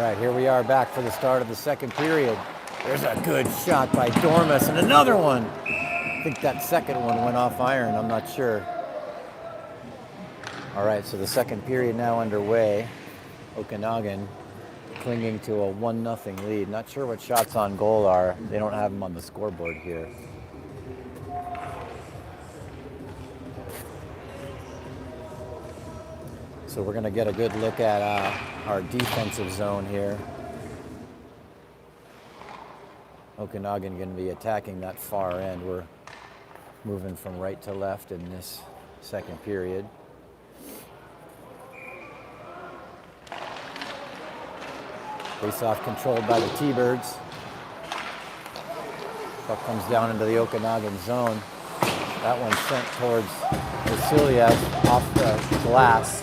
right, here we are back for the start of the second period. There's a good shot by Dormus and another one. I think that second one went off iron, I'm not sure. All right, so the second period now underway. Okanagan clinging to a 1-0 lead. Not sure what shots on goal are. They don't have them on the scoreboard here. So we're going to get a good look at our defensive zone here. Okanagan going to be attacking that far end. We're moving from right to left in this second period. Face-off controlled by the T-Birds. Puck comes down into the Okanagan zone. That one sent towards Vasiliev off the glass.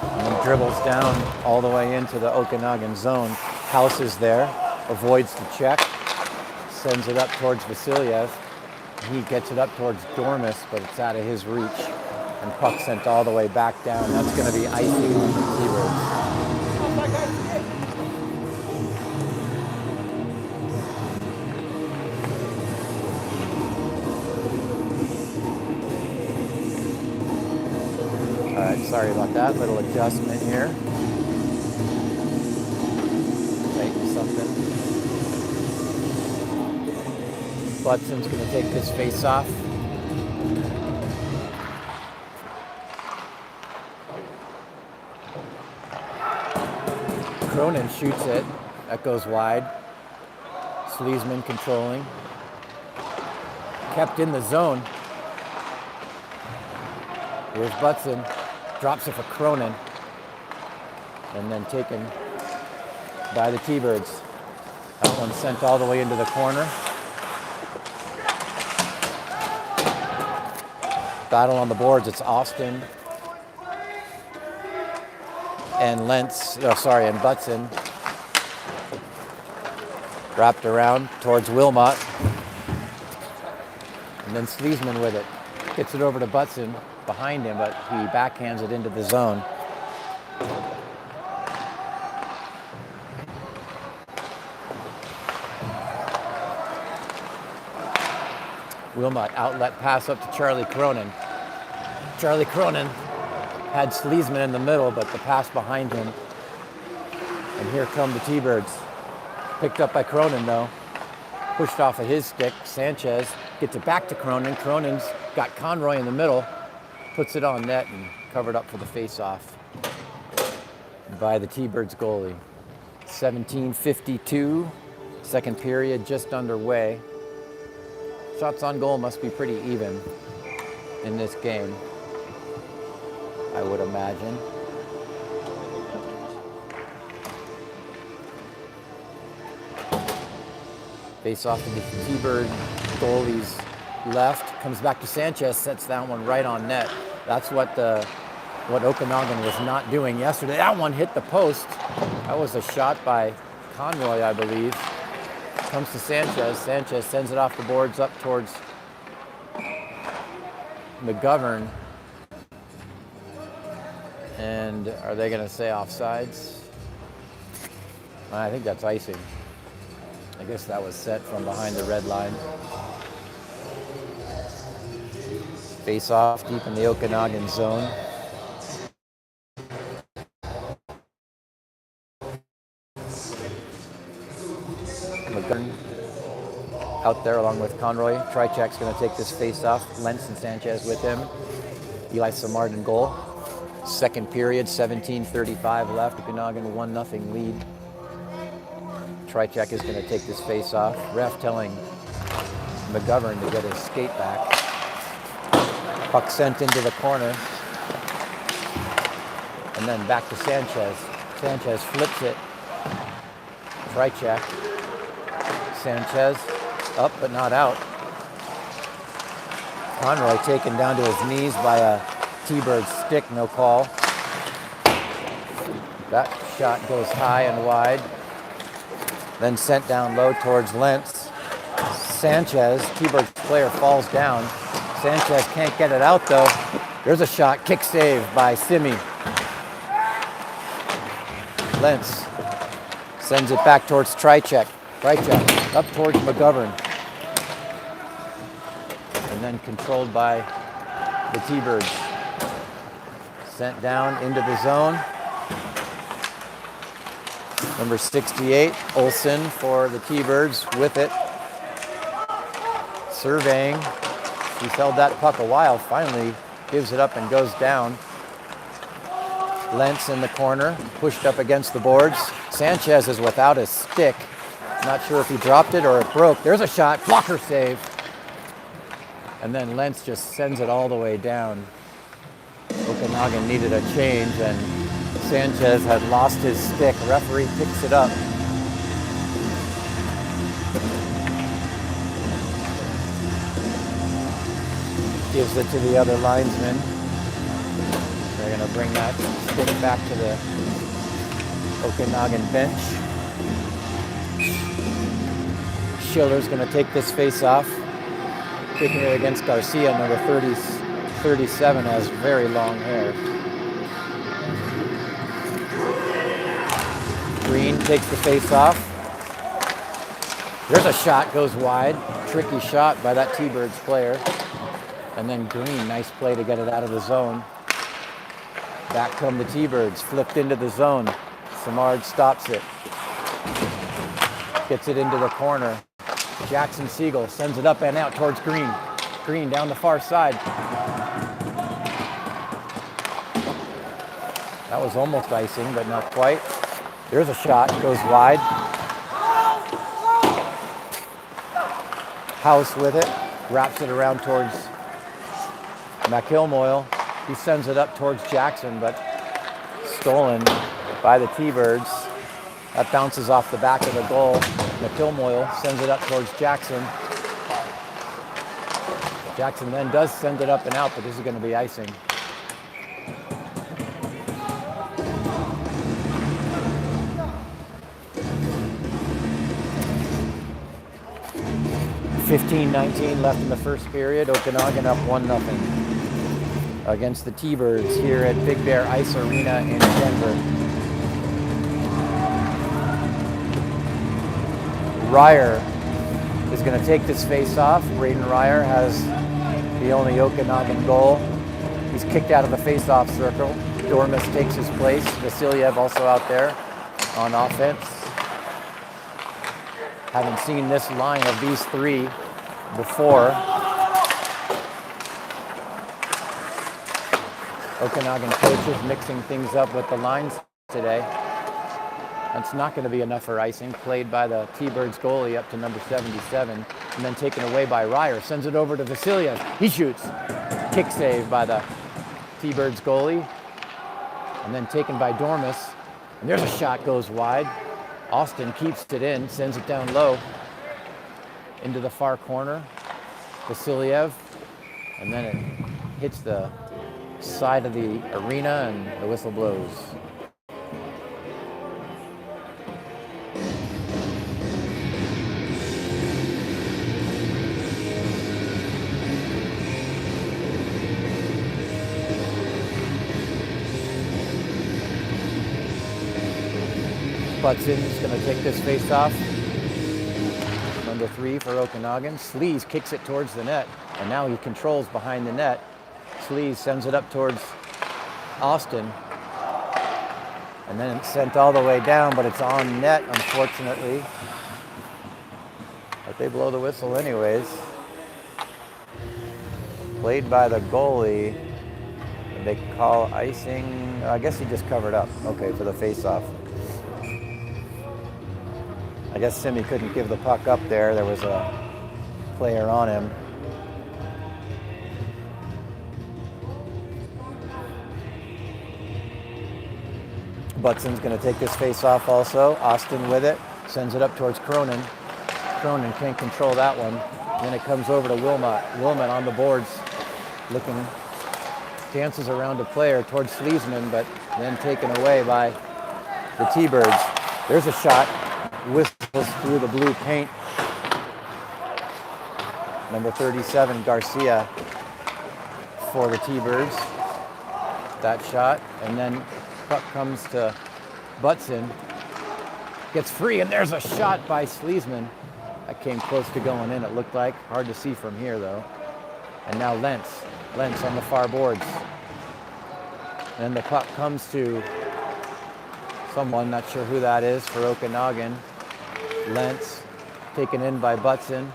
And dribbles down all the way into the Okanagan zone. House is there, avoids the check, sends it up towards Vasiliev. He gets it up towards Dormus, but it's out of his reach. And puck sent all the way back down. That's going to be icing on the T-Birds. All right, sorry about that. Little adjustment here. Tighten something. Butson's going to take this face off. Cronin shoots it. That goes wide. Sleesman controlling. Kept in the zone. Here's Butson. Drops it for Cronin. And then taken by the T-Birds. That one sent all the way into the corner. Battle on the boards. It's Austin and Lentz, and Butson. Wrapped around towards Wilmot. And then Sleesman with it. Gets it over to Butson behind him, but he backhands it into the zone. Wilmot outlet pass up to Charlie Cronin. Charlie Cronin had Sleesman in the middle, but the pass behind him. And here come the T-Birds. Picked up by Cronin, though. Pushed off of his stick. Sanchez gets it back to Cronin. Cronin's got Conroy in the middle. Puts it on net and covered up for the face-off by the T-Birds goalie. 17:52. Second period just underway. Shots on goal must be pretty even in this game, I would imagine. Face off to the T-Bird goalie's left. Comes back to Sanchez, sets that one right on net. That's what Okanagan was not doing yesterday. That one hit the post. That was a shot by Conroy, I believe. Comes to Sanchez. Sanchez sends it off the boards up towards McGovern. And are they going to say offsides? I think that's icing. I guess that was set from behind the red line. Face off deep in the Okanagan zone. McGovern out there along with Conroy. Tricek's going to take this face off. Lentz and Sanchez with him. Eli Samard in goal. Second period, 17:35 left. Okanagan 1-0 lead. Tricek is going to take this face off. Ref telling McGovern to get his skate back. Puck sent into the corner. And then back to Sanchez. Sanchez flips it. Tricek. Sanchez up but not out. Conroy taken down to his knees by a T-Bird stick, no call. That shot goes high and wide. Then sent down low towards Lentz. Sanchez, T-Bird's player, falls down. Sanchez can't get it out though. There's a shot, kick save by Simi. Lentz sends it back towards Trychek. Trychek up towards McGovern. And then controlled by the T-Birds. Sent down into the zone. Number 68, Olsen for the T-Birds with it. Surveying. He's held that puck a while. Finally gives it up and goes down. Lentz in the corner, pushed up against the boards. Sanchez is without his stick. Not sure if he dropped it or it broke. There's a shot, blocker save. And then Lentz just sends it all the way down. Okanagan needed a change and Sanchez had lost his stick. Referee picks it up. Gives it to the other linesman. They're going to bring that stick back to the Okanagan bench. Schiller's going to take this face off. Kicking it against Garcia, number 37, has very long hair. Green takes the face off. There's a shot, goes wide. Tricky shot by that T-Birds player. And then Green, nice play to get it out of the zone. Back come the T-Birds, flipped into the zone. Simard stops it. Gets it into the corner. Jackson Siegel sends it up and out towards Green. Green down the far side. That was almost icing, but not quite. There's a shot, goes wide. House with it, wraps it around towards McIlmoyle. He sends it up towards Jackson, but stolen by the T-Birds. That bounces off the back of the goal. McIlmoyle sends it up towards Jackson. Jackson then does send it up and out, but this is going to be icing. (15-19) left in the first period. Okanagan up 1-0 against the T-Birds here at Big Bear Ice Arena in Denver. Ryer is going to take this face off. Braden Ryer has the only Okanagan goal. He's kicked out of the face-off circle. Dormus takes his place. Vasilyev also out there on offense. Haven't seen this line of these three before. Okanagan coaches mixing things up with the lines today. That's not going to be enough for icing. Played by the T-Birds goalie up to number 77, and then taken away by Ryer. Sends it over to Vasilyev. He shoots. Kick save by the T-Birds goalie, and then taken by Dormus. And there's a shot, goes wide. Austin keeps it in, sends it down low into the far corner. Vasilyev, and then it hits the side of the arena, and the whistle blows. Butson's going to take this face off. Number 3 for Okanagan. Sleaze kicks it towards the net, and now he controls behind the net. Sleaze sends it up towards Austin, and then it's sent all the way down, but it's on net, unfortunately. But they blow the whistle anyways. Played by the goalie. And they call icing. I guess he just covered up. Okay, for the face-off. I guess Simi couldn't give the puck up there. There was a player on him. Butson's going to take this face off also. Austin with it. Sends it up towards Cronin. Cronin can't control that one. Then it comes over to Wilmot. Wilmot on the boards, looking, dances around a player towards Sleesman, but then taken away by the T-Birds. There's a shot. Whistles through the blue paint. Number 37, Garcia for the T-Birds. That shot, and then puck comes to Butson gets free, and there's a shot by Sleesman. That came close to going in, it looked like. Hard to see from here, though. And now Lentz. Lentz on the far boards. And the puck comes to someone, not sure who that is, for Okanagan. Lentz, taken in by Butson.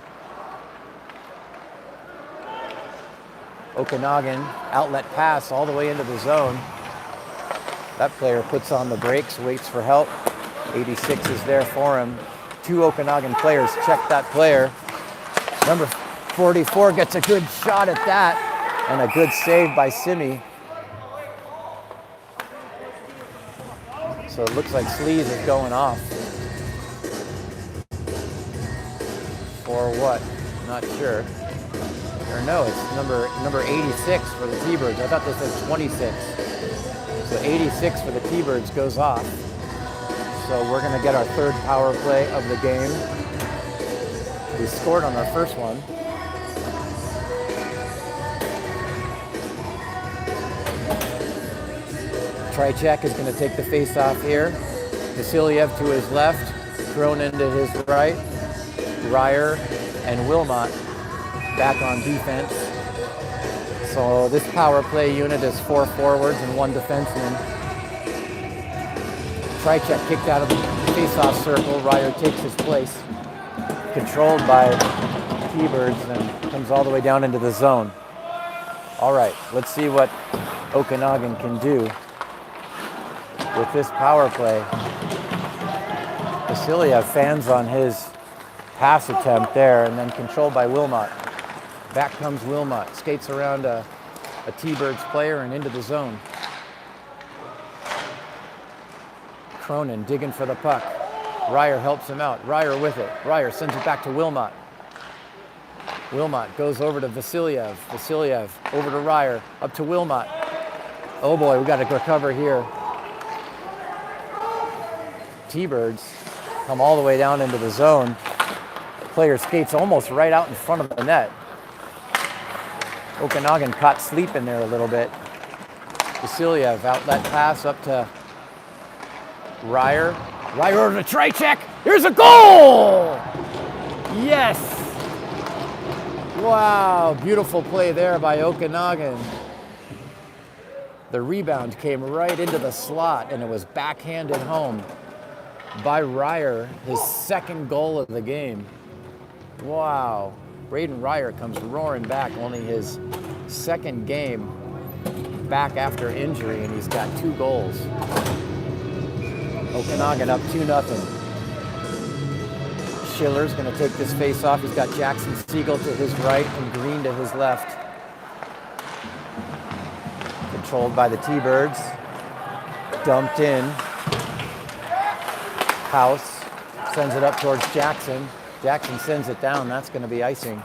Okanagan, outlet pass all the way into the zone. That player puts on the brakes, waits for help. 86 is there for him. Two Okanagan players check that player. Number 44 gets a good shot at that, and a good save by Simi. So it looks like Slees is going off. For what? Not sure. Or no, it's number 86 for the T-Birds. I thought this said 26. So 86 for the T-Birds goes off. So we're going to get our third power play of the game. We scored on our first one. Tricek is going to take the face-off here. Vasiliev to his left, Cronin to his right. Ryer and Wilmot back on defense. So this power play unit is 4 forwards and 1 defenseman. Tricek kicked out of the face-off circle. Ryer takes his place. Controlled by T-Birds and comes all the way down into the zone. All right, let's see what Okanagan can do with this power play. Vasiliev fans on his pass attempt there, and then controlled by Wilmot. Back comes Wilmot, skates around a T-Birds player and into the zone. Cronin digging for the puck. Ryer helps him out. Ryer with it. Ryer sends it back to Wilmot. Wilmot goes over to Vasiliev. Vasiliev over to Ryer. Up to Wilmot. Oh boy, we got to recover here. T-Birds come all the way down into the zone. The player skates almost right out in front of the net. Okanagan caught sleeping there a little bit. Vasiliev, outlet pass up to Ryer. Ryer over to Tricek. Here's a goal! Yes! Wow, beautiful play there by Okanagan. The rebound came right into the slot, and it was backhanded home by Ryer, his second goal of the game. Wow. Braden Ryer comes roaring back, only his second game back after injury, and he's got 2 goals. Okanagan up 2-0. Schiller's going to take this face off. He's got Jackson Siegel to his right and Green to his left. Controlled by the T-Birds. Dumped in. House sends it up towards Jackson. Jackson sends it down. That's going to be icing.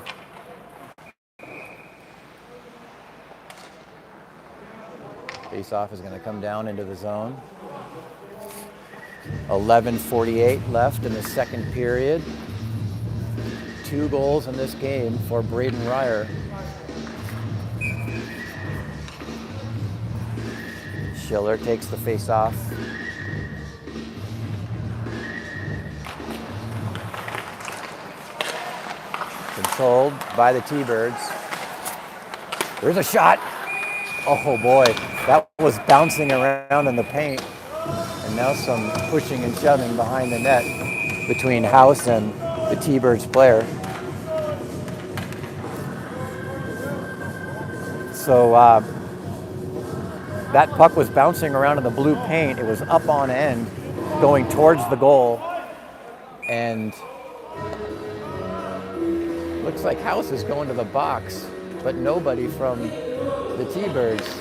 Face-off is going to come down into the zone. 11:48 left in the second period. 2 goals in this game for Braden Ryer. Schiller takes the face-off. Controlled by the T-Birds. There's a shot. Oh boy, that was bouncing around in the paint. And now some pushing and shoving behind the net between House and the T-Birds player. So that puck was bouncing around in the blue paint. It was up on end, going towards the goal. And looks like House is going to the box, but nobody from the T-Birds.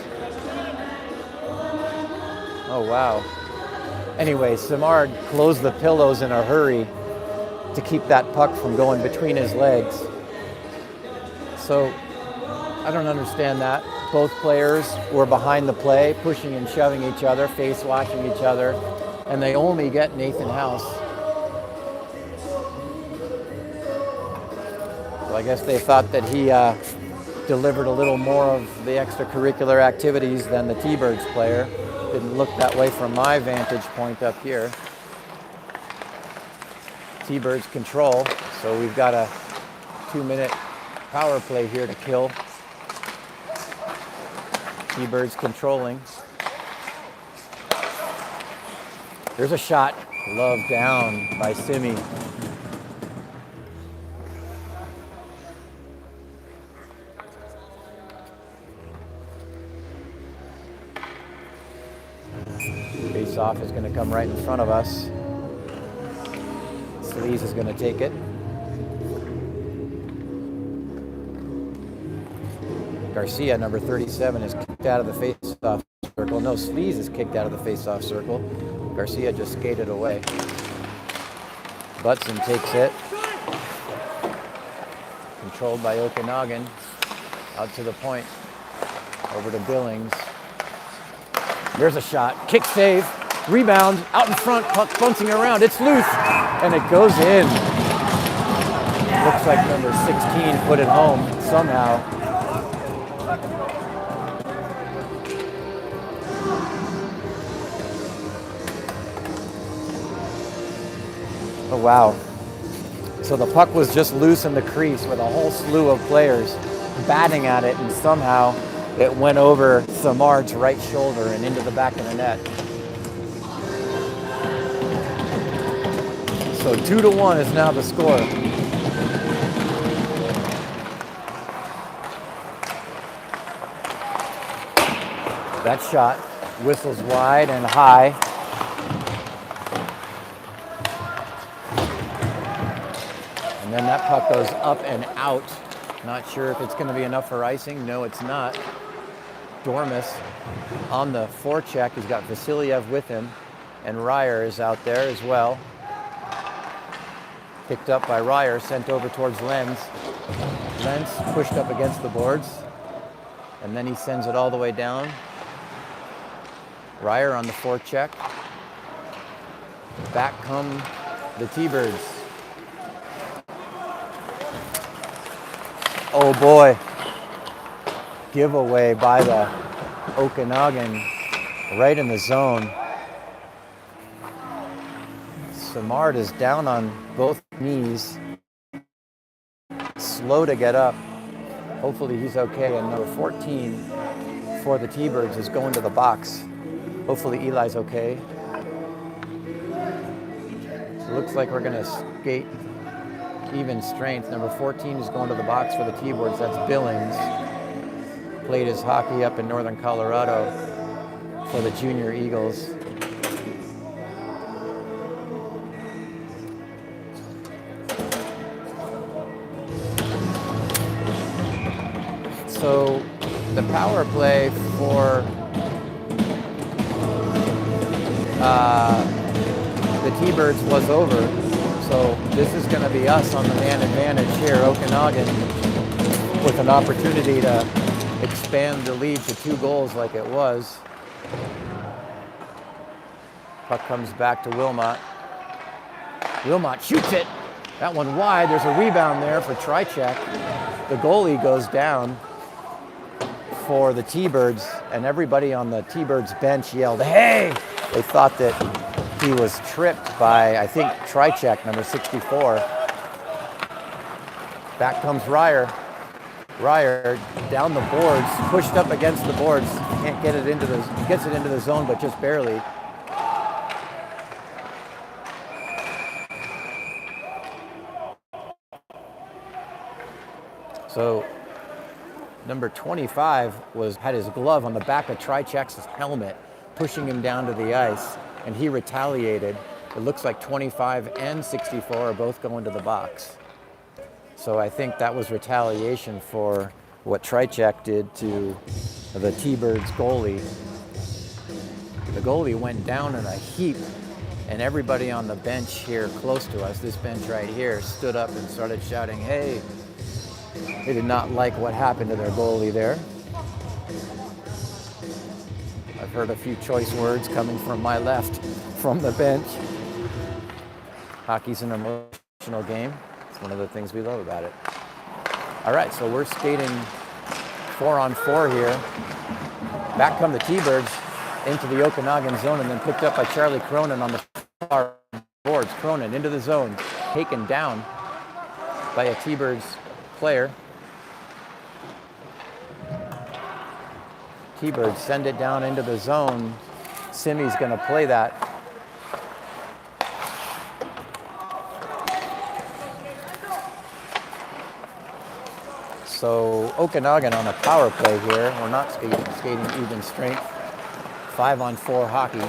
Oh, wow. Anyway, Simard closed the pillows in a hurry to keep that puck from going between his legs. So I don't understand that. Both players were behind the play, pushing and shoving each other, face washing each other, and they only get Nathan House. So I guess they thought that he delivered a little more of the extracurricular activities than the T-Birds player. Didn't look that way from my vantage point up here. T-Birds control, so we've got a 2-minute power play here to kill. T-Birds controlling. There's a shot. Love down by Simi. Face off is going to come right in front of us. Sleaze is going to take it. Garcia, number 37, is kicked out of the face-off circle. No, Sleaze is kicked out of the face-off circle. Garcia just skated away. Butson takes it. Controlled by Okanagan. Out to the point. Over to Billings. There's a shot. Kick save. Rebound. Out in front. Puck bouncing around. It's loose. And it goes in. Looks like number 16 put it home somehow. Oh, wow. So the puck was just loose in the crease with a whole slew of players batting at it, and somehow it went over Samard's right shoulder and into the back of the net. So 2-1 is now the score. That shot whistles wide and high. And then that puck goes up and out. Not sure if it's going to be enough for icing. No, it's not. Dormus on the forecheck. He's got Vasiliev with him. And Ryer is out there as well. Picked up by Ryer, sent over towards Lenz. Lenz pushed up against the boards. And then he sends it all the way down. Ryer on the forecheck. Back come the T-Birds. Oh boy. Giveaway by the Okanagan right in the zone. Samard is down on both knees. Slow to get up. Hopefully he's okay. And number 14 for the T-Birds is going to the box. Hopefully Eli's okay. So it looks like we're going to skate even strength. Number 14 is going to the box for the T-Birds. That's Billings. Played his hockey up in northern Colorado for the Junior Eagles. So the power play for the T-Birds was over. So this is going to be us on the man advantage here, Okanagan, with an opportunity to expand the lead to 2 goals like it was. Puck comes back to Wilmot. Wilmot shoots it. That one wide. There's a rebound there for Tricek. The goalie goes down for the T-Birds, and everybody on the T-Birds bench yelled, "Hey!" They thought that he was tripped by, I think, Tricek, number 64. Back comes Ryer. Ryer down the boards, pushed up against the boards. Can't get it into the, gets it into the zone, but just barely. So number 25 had his glove on the back of Tricek's helmet, pushing him down to the ice, and he retaliated. It looks like 25 and 64 are both going to the box. So I think that was retaliation for what Tricek did to the T-Birds goalie. The goalie went down in a heap, and everybody on the bench here close to us, this bench right here, stood up and started shouting, "Hey!" They did not like what happened to their goalie there. I've heard a few choice words coming from my left from the bench. Hockey's an emotional game. It's one of the things we love about it. All right, so we're skating 4-on-4 here. Back come the T-Birds. into the Okanagan zone and then picked up by Charlie Cronin on the far boards. Cronin into the zone, taken down by a T-Birds player. T-Birds send it down into the zone. Simi's going to play that. So Okanagan on a power play here. We're not skating even strength. 5-on-4 hockey.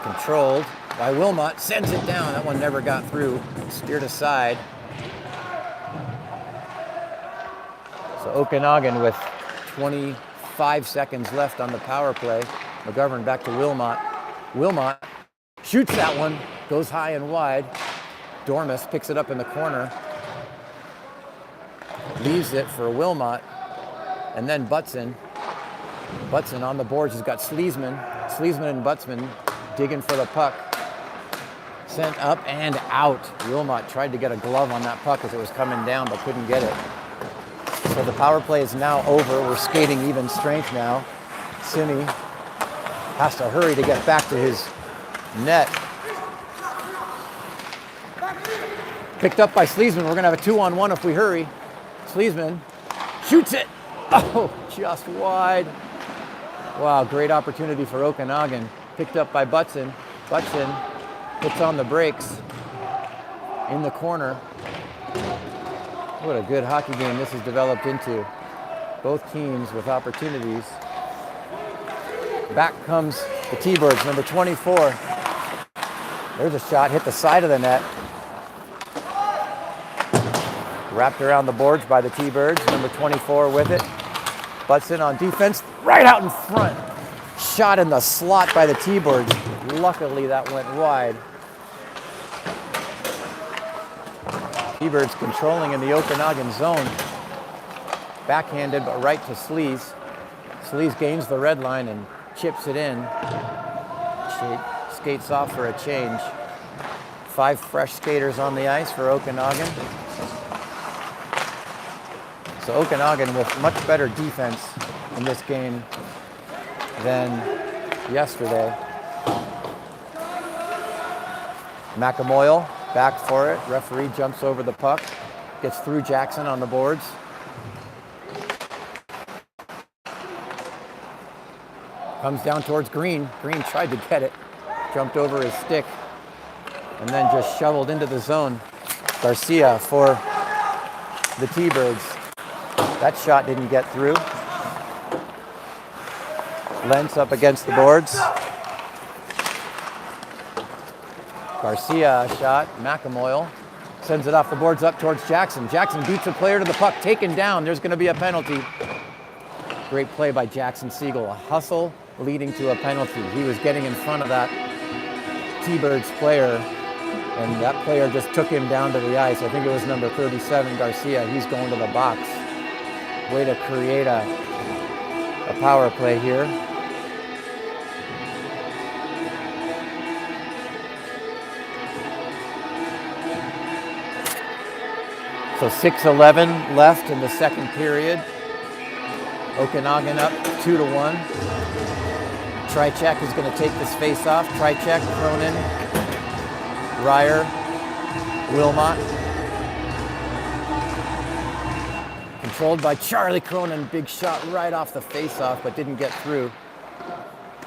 Controlled by Wilmot. Sends it down. That one never got through. Steered aside. So Okanagan with 25 seconds left on the power play. McGovern back to Wilmot. Wilmot shoots that one. Goes high and wide. Dormus picks it up in the corner. Leaves it for Wilmot, and then Butson. Butson on the boards has got Sleesman. Sleesman and Butson digging for the puck. Sent up and out. Wilmot tried to get a glove on that puck as it was coming down, but couldn't get it. So the power play is now over. We're skating even strength now. Simi has to hurry to get back to his net. Picked up by Sleesman. We're going to have a 2-on-1 if we hurry. Sleesman shoots it. Oh, just wide. Wow, great opportunity for Okanagan. Picked up by Butson. Butson hits on the brakes in the corner. What a good hockey game this has developed into. Both teams with opportunities. Back comes the T-Birds, number 24. There's a shot, hit the side of the net. Wrapped around the boards by the T-Birds, number 24 with it. Butson on defense, right out in front. Shot in the slot by the T-Birds. Luckily that went wide. T-Birds controlling in the Okanagan zone. Backhanded, but right to Slees. Slees gains the red line and chips it in. Skates off for a change. 5 fresh skaters on the ice for Okanagan. So Okanagan with much better defense in this game than yesterday. McAmoyle back for it. Referee jumps over the puck. Gets through Jackson on the boards. Comes down towards Green. Green tried to get it. Jumped over his stick. And then just shoveled into the zone. Garcia for the T-Birds. That shot didn't get through. Lentz up against the boards. Garcia shot. McAmoyle sends it off the boards up towards Jackson. Jackson beats a player to the puck. Taken down. There's going to be a penalty. Great play by Jackson Siegel. A hustle leading to a penalty. He was getting in front of that T-Birds player, and that player just took him down to the ice. I think it was number 37, Garcia. He's going to the box. Way to create a power play here. So 6:11 left in the second period. Okanagan up 2-1. Tricek is going to take this face off. Tricek, Cronin, Ryer, Wilmot. Controlled by Charlie Cronin. Big shot right off the face-off, but didn't get through.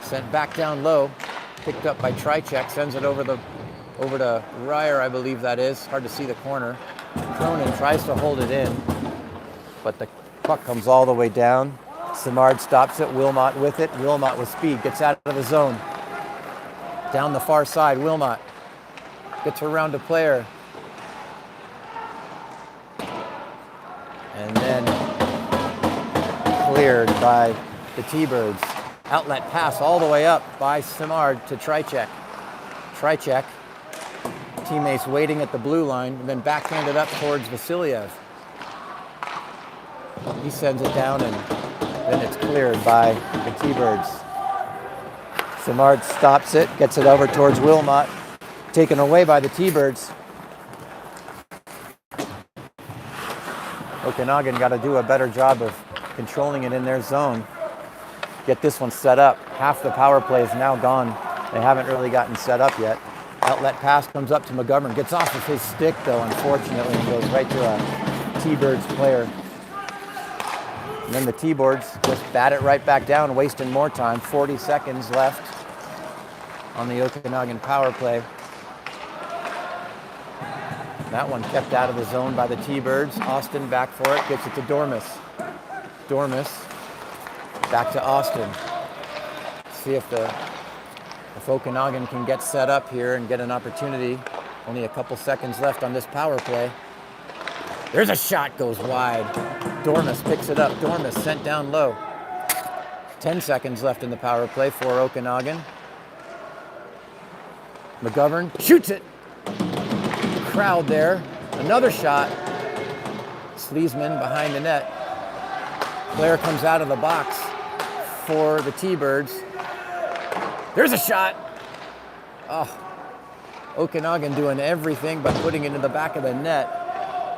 Sent back down low. Picked up by Tricek. Sends it over to Ryer, I believe that is. Hard to see the corner. Cronin tries to hold it in, but the puck comes all the way down. Simard stops it. Wilmot with it. Wilmot with speed. Gets out of the zone. Down the far side. Wilmot gets around a player. And then cleared by the T-Birds. Outlet pass all the way up by Simard to Tricek. Tricek, teammates waiting at the blue line, and then backhanded up towards Vasiliev. He sends it down, and then it's cleared by the T-Birds. Simard stops it, gets it over towards Wilmot, taken away by the T-Birds. Okanagan got to do a better job of controlling it in their zone. get this one set up. Half the power play is now gone. They haven't really gotten set up yet. Outlet pass comes up to McGovern. Gets off of his stick, though, unfortunately, and goes right to a T-Birds player. And then the T-Birds just bat it right back down, wasting more time. 40 seconds left on the Okanagan power play. That one kept out of the zone by the T-Birds. Austin back for it, gets it to Dormus. Dormus back to Austin. See if Okanagan can get set up here and get an opportunity. Only a couple seconds left on this power play. There's a shot, goes wide. Dormus picks it up. Dormus sent down low. 10 seconds left in the power play for Okanagan. McGovern shoots it. Crowd there. Another shot. Sleesman behind the net. Player comes out of the box for the T-Birds. There's a shot. Oh, Okanagan doing everything but putting it in the back of the net.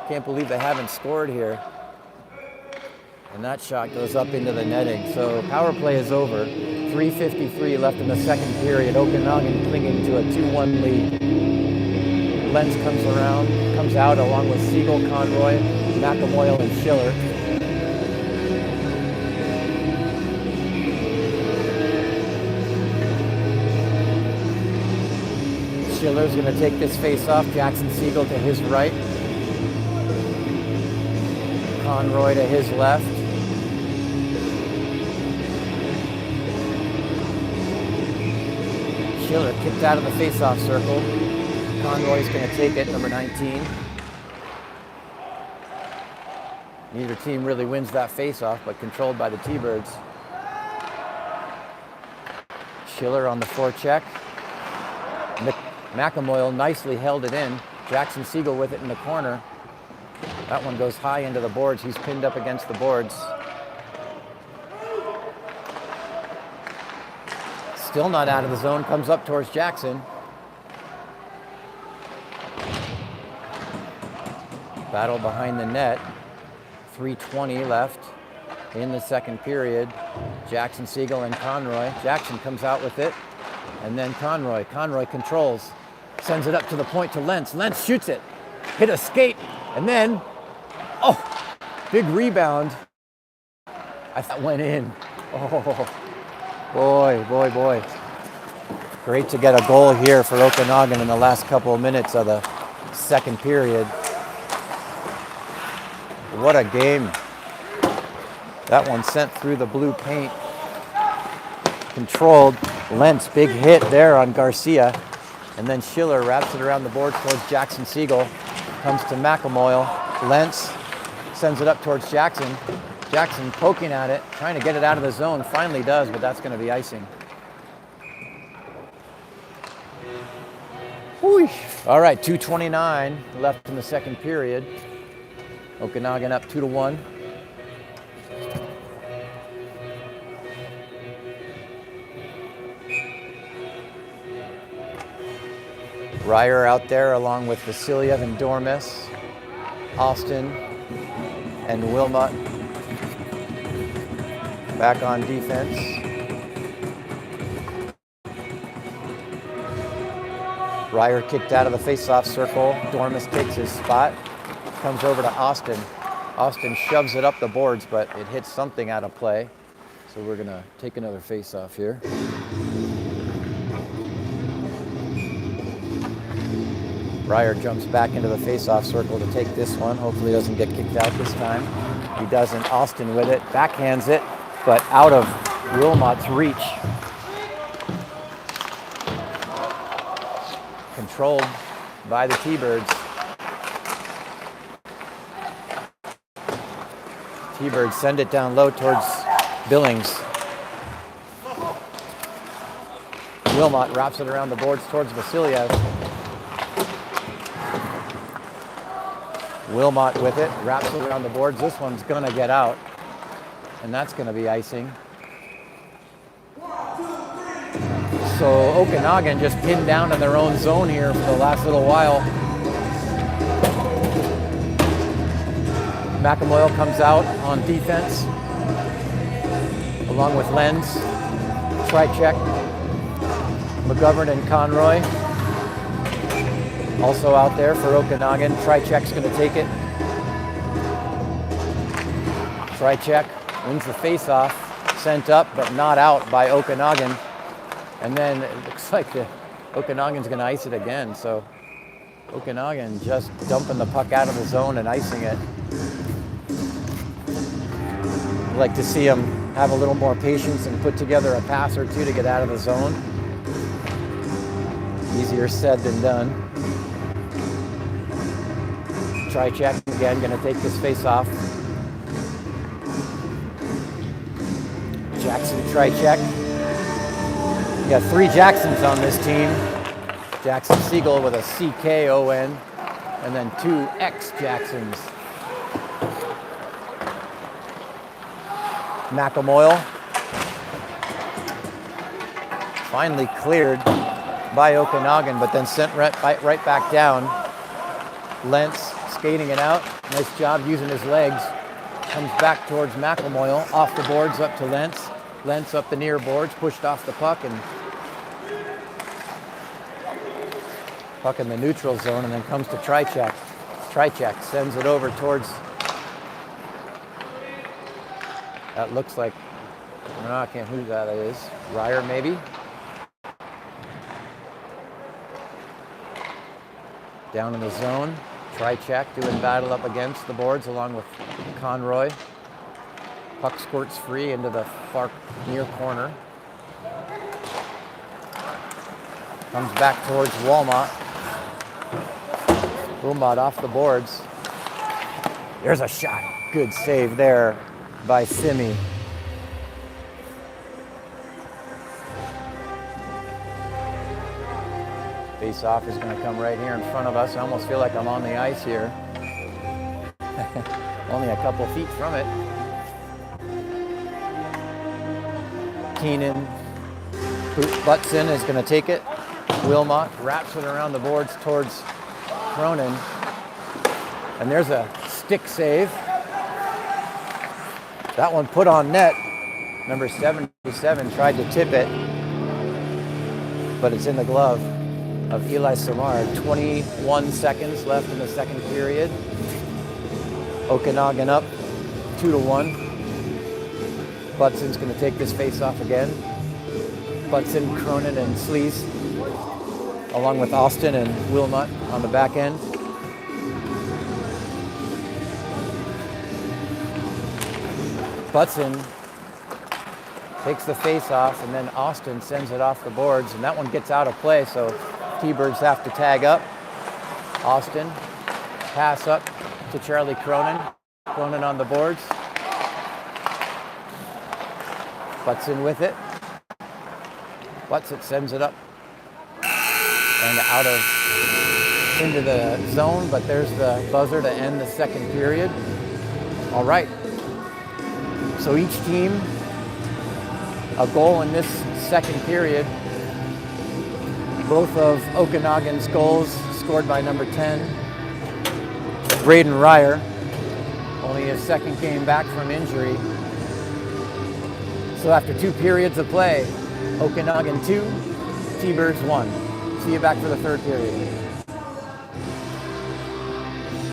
Can't believe they haven't scored here. And that shot goes up into the netting. So power play is over. 3:53 left in the second period. Okanagan clinging to a 2-1 lead. Lenz comes out along with Siegel, Conroy, McAmoyle, and Schiller. Schiller's going to take this face off. Jackson Siegel to his right. Conroy to his left. Schiller kicked out of the face-off circle. Conroy's going to take it, number 19. Neither team really wins that face-off, but controlled by the T-Birds. Schiller on the forecheck. McAmoyle nicely held it in. Jackson Siegel with it in the corner. That one goes high into the boards. He's pinned up against the boards. Still not out of the zone. Comes up towards Jackson. Battle behind the net. 3:20 left in the second period. Jackson Siegel and Conroy. Jackson comes out with it. And then Conroy. Conroy controls. Sends it up to the point to Lentz. Lentz shoots it. Hit a skate. And then, oh, big rebound. I thought went in. Oh, boy. Great to get a goal here for Okanagan in the last couple of minutes of the second period. What a game. That one sent through the blue paint. Controlled. Lentz, big hit there on Garcia. And then Schiller wraps it around the board towards Jackson Siegel. Comes to McAmoyle. Lentz sends it up towards Jackson. Jackson poking at it, trying to get it out of the zone. Finally does, but that's going to be icing. Whew. All right, 2:29 left in the second period. Okanagan up 2-1. Ryer out there along with Vasiliev and Dormus, Austin and Wilmot back on defense. Ryer kicked out of the face-off circle. Dormus takes his spot, comes over to Austin. Austin shoves it up the boards, but it hits something out of play. So we're gonna take another face-off here. Ryer jumps back into the face-off circle to take this one. Hopefully doesn't get kicked out this time. He doesn't. Austin with it, backhands it, but out of Wilmot's reach. Controlled by the T-Birds. T-Birds send it down low towards Billings. Wilmot wraps it around the boards towards Vasiliev. Wilmot with it, wraps it around the boards. This one's gonna get out, and that's gonna be icing. So Okanagan just pinned down in their own zone here for the last little while. McAmoyle comes out on defense, along with Lenz, Trycheck, McGovern, and Conroy. Also out there for Okanagan. Trycheck's going to take it. Trycheck wins the face-off, sent up but not out by Okanagan. And then it looks like the Okanagan's going to ice it again. So Okanagan just dumping the puck out of the zone and icing it. I'd like to see them have a little more patience and put together a pass or two to get out of the zone. Easier said than done. Trycheck again, going to take this face off. Jackson, Trycheck. We got 3 Jacksons on this team. Jackson Siegel with a C-K-O-N, and then 2 ex-Jacksons. McElmoyle finally cleared by Okanagan, but then sent right back down. Lentz skating it out. Nice job using his legs. Comes back towards McElmoyle, off the boards up to Lentz. Lentz up the near boards, pushed off the puck, and puck in the neutral zone, and then comes to Trycheck. Trycheck sends it over towards, that looks like, I can't who that is. Ryer maybe? Down in the zone. Trycheck doing battle up against the boards along with Conroy. Puck squirts free into the far near corner. Comes back towards Walmart. Wilmot off the boards. There's a shot. Good save there by Simi. Face-off is going to come right here in front of us. I almost feel like I'm on the ice here. Only a couple feet from it. Keenan Butson is going to take it. Wilmot wraps it around the boards towards Cronin. And there's a stick save. That one put on net. Number 77 tried to tip it, but it's in the glove of Eli Samard. 21 seconds left in the second period. Okanagan up 2-1. Butson's going to take this face-off again. Butson, Cronin, and Sleaze, along with Austin and Wilmot on the back end. Butson takes the face-off, and then Austin sends it off the boards, and that one gets out of play, so T-Birds have to tag up. Austin, pass up to Charlie Cronin. Cronin on the boards. Butson with it. Butson sends it up and out of into the zone, but there's the buzzer to end the second period. All right. So each team a goal in this second period. Both of Okanagan's goals scored by number 10, Braden Ryer. Only his second game back from injury. So after 2 periods of play, Okanagan 2, T-Birds 1. See you back for the third period.